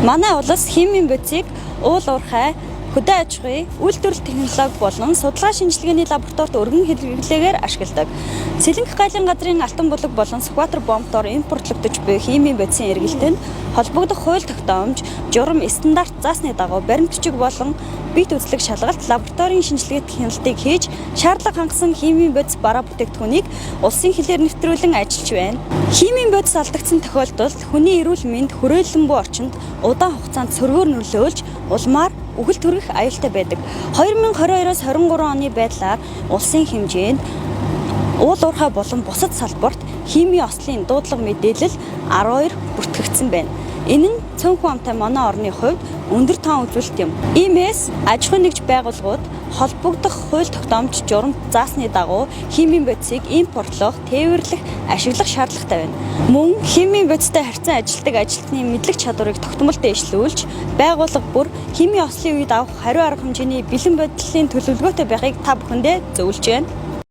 Манай улс химийн бодисыг уул уурхай, хөдөө аж ахуйн, үйлдвэрлэл технологи болон судалгаа шинжилгээний лабораторид өргөн хэрэглээгээр ашигладаг. Цэлэнх гайлын газрын алтан булаг болон Сүхбаатар бомбтоор импортлогдож буй химийн бодисын эргэлтэнд холбогдох хууль тогтоомж, журам стандарт заасны дагуу баримтчиг болон бит үзлэг шалгалт лабораторийн шинжилгээ технологиг хийж шаардлага хангасан химийн бодис бараа бүтээгдэхүүнийг улсын хилээр нэвтрүүлэн ажиллаж байна. Химийн бодис алдагдсан тохиолдолд хүний эрүүл мэнд хүрээлэн буй орчинд удаан хугацаанд сөргөөр нөлөөлж улмаар үхэл төрөх аюултай байдаг. 2022-оос 23 оны байдлаар улсын хэмжээнд уул уурхай болон бусад салбарт химийн ослын дуудлага мэдээлэл 12 бүртгэгдсэн байна. Энэ нь цөөнхөн амтай манай орны хувьд өндөр тоон үзүүлэлт юм. Иймээс аж ахуйн нэгж байгууллагууд холбогдох хууль тогтоомж журам заасны дагуу химийн бодисыг импортлох, тээвэрлэх, ашиглах шаардлагатай байна. Мөн химийн бодистой харьцан ажилладаг ажилтны мэдлэг чадварыг тогтмол дэвшлүүлж, байгууллага бүр химийн ослын үед авах хариу арга хэмжээний бэлэн бодлын төлөвлөгөөтэй байхыг та бүхэндээ зөвлөж байна.